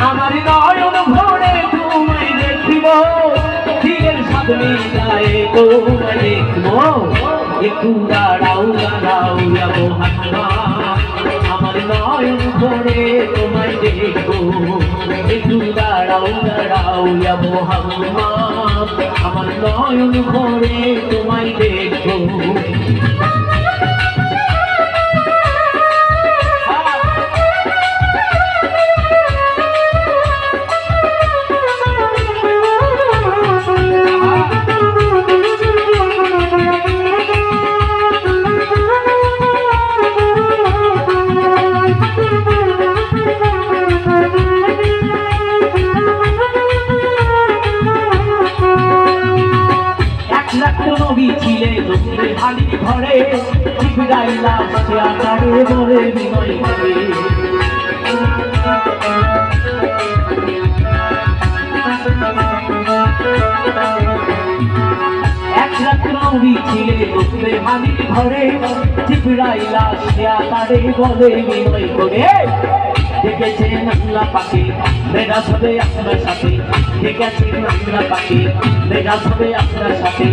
আমার নয়ন ভরে তোমায় দেখিব দিনের স্বাদ মিটায়ে তোমায় দেখব একটু দাঁড়াও দাঁড়াও যাবো হাতমা আমার নয়ন ভরে তোমায় দেখব একটু দাঁড়াও দাঁড়াও যাবো হাতমা আমার নয়ন ভরে তোমায় দেখব নবী ছিলে লোকের হালি ঘরে জিবরাইলা সে আকারে বলে বিনয় করে এক রাত নবী ছিলে লোকের হালি ঘরে জিবরাইলা সে আকারে বলে বিনয় করে দেখেছেন আল্লাহ পাকে মেরাজ হবে আপনার সাথে দেখেছেন আল্লাহ পাকে মেরাজ হবে আপনার সাথে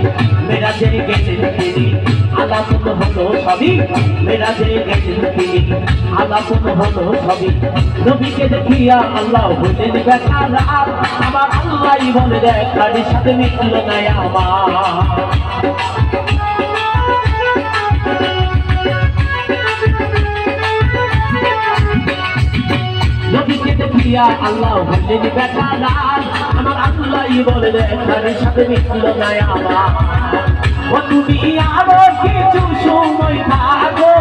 মেরাজে গেছেন তিনি আলাপন হলো সবই মেরাজে গেছেন তিনি আলাপন হলো সবই নবীকে দেখিয়া আল্লাহ হলেন বেকার আমার আল্লাহই বলে দেখার সাথে মিটল না আমার নবীকে দেখিয়া আল্লাহ হলেন বেকার আমার আল্লাহই বলে দেখার সাথে মিটল না আমার ও তুমি আরো কিছু সময় থাকো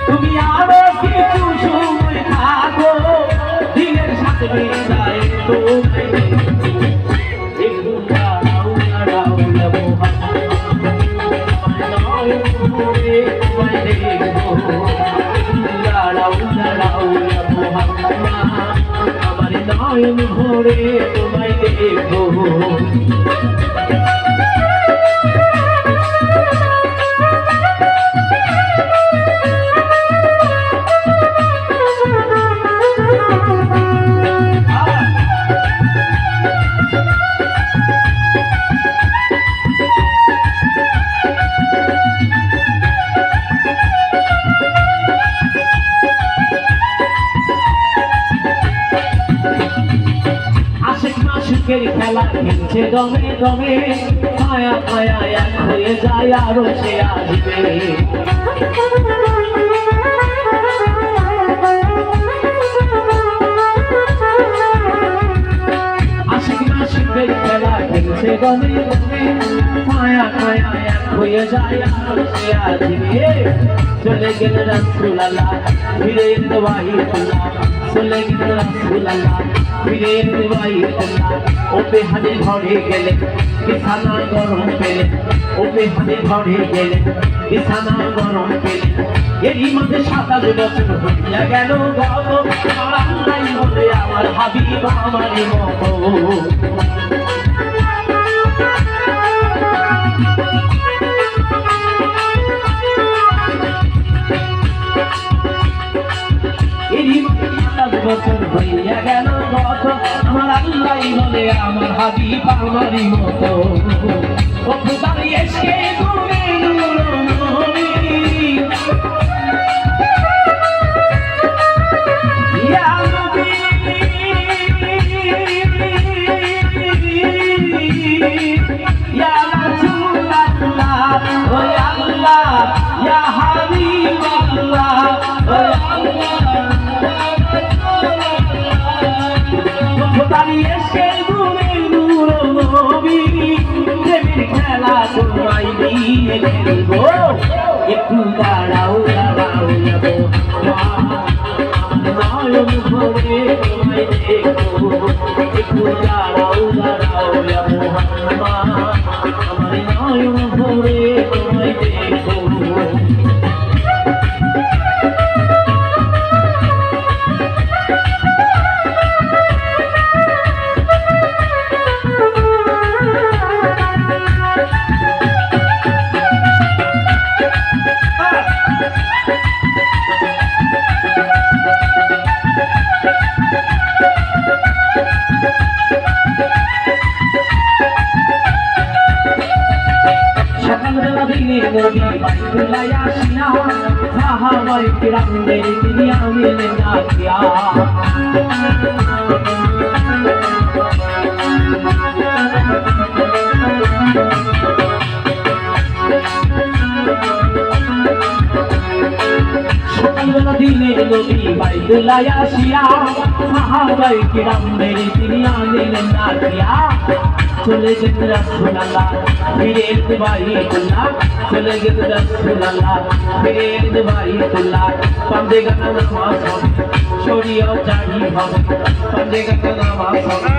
তুমি আরো কিছু সময় থাকো দিনের সাথে মিটায়ে তোমায় একটু দাঁড়াও দাঁড়াও যাবো নয়ন ভরে তোমায় দেখবো দাঁড়াও দাঁড়াও যাবো আমার নয়ন ভরে তোমায় দেখবো খেলা খেলছে দমে দমে মায়া মায়া এক হয়ে যায় আরো সে আসবে আশিক মাশিকের খেলা খেলছে দমে দমে মায়া মায়া এক হয়ে যায় আরো সে আসবে চলে গেল রাসূলুল্লাহ ফিরে এলো ওয়াহিদুল্লাহ চলে গেল রাসূলুল্লাহ ফিরে এলো ওয়াহিদুল্লাহ ওপে হাতে ঘরে গেলে বিছানা গরম পেলে ওপে হাতে ঘরে গেলে বিছানা গরম পেলে এরই মধ্যে 27 বছর হইয়া গেল গত আমার আল্লাহই বলে আমার হাবিব আমারই মতো বছর হইয়া গেল গত আমার আল্লাহই বলে আমার হাবিব আমারই মতো ও খোদার এসে তুমি নূর ইয়া নবী ইয়া রাসূলুল্লাহ ও আল্লাহ ইয়া হাবিবাল্লাহ ও আল্লাহ এসে ঘুরে নূর নবী প্রেমের খেলা তোমায় নিয়ে খেলবো একটু দাঁড়াও দাঁড়াও যাবো নয়ন ভরে তোমায় দেখবো একটু দাঁড়াও দাঁড়াও যাবো আমার নয়ন ভরে তোমায় দেখবো বেলা দিনের নবী বাইতুল্লাহ আসিয়া সাহাবায়ে কিরামদের তিনি আনিলেন ডাকিয়া সকালবেলা দিনের নবী বাইতুল্লাহ আসিয়া সাহাবায়ে কিরামদের তিনি আনিলেন ডাকিয়া চলে যেতে রাসূলুল্লাহ ফিরে এতে বাইতুল্লাহ চলে যেতে রাসূলুল্লাহ ফিরে এতে বাইতুল্লাহ পাঁচে গানা নামাজ হবে শরীয়ত জারি হবে পাঁচে গানা নামাজ হবে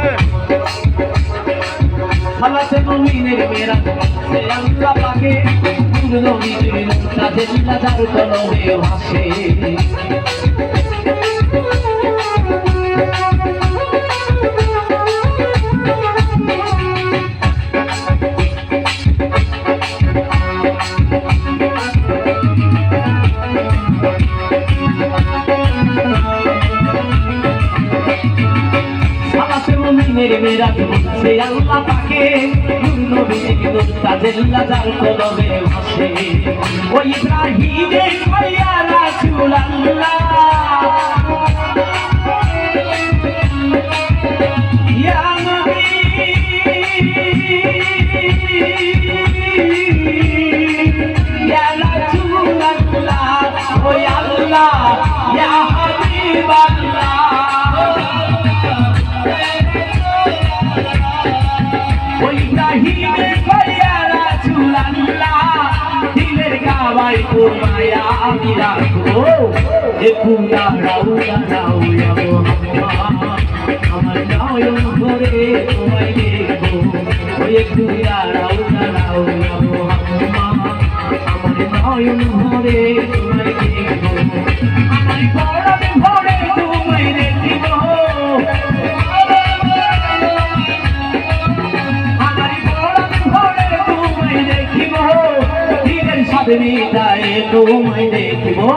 সালাতে মুমিনের মেরাজ সে আল্লাহ পাকে নূর নবীর তাজে লাজার কলমে ভাসে মেরে মেরা সে আল্লাহ পাকে নূর নবীর নূর তাজের লাজার কলমে ভাসে ও ইব্রাহিমে কইয়া রাসূলুল্লাহ ইয়া নবী ইয়া রাসূলুল্লাহ ও আল্লাহ ইয়া হাবিবাল্লাহ ইব্রাহিমে কইয়া রাসূলুল্লাহ দিলের গাওয়াই তোমায় আমি রাখবো এ খুদা রাউলা রাউলা মোহাম্মদ আমার নয়ন ভরে তোমায় দেখবো ওই খুদা রাউলা রাউলা মোহাম্মদ আমার নয়ন ভরে তোমায় দেখবো আমার পরম ভরে তোমায় দেখবো সাদরিতায় তোমায় দেখবো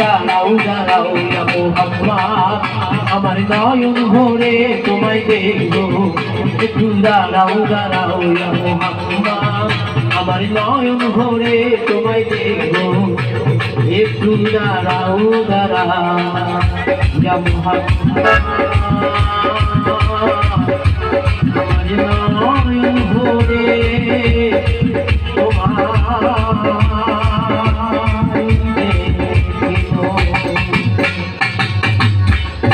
দাঁড়াও দাঁড়াও মোহাম্মদ আমার নয়ন ভরে তোমায় দেখবো একটু দাঁড়াও দাঁড়াও মোহাম্মদ আমার নয়ন ভরে তোমায় দেখবো একটু দাঁড়াও দাঁড়াও মোহাম্মদ আমার নয়ন ভরে তোমার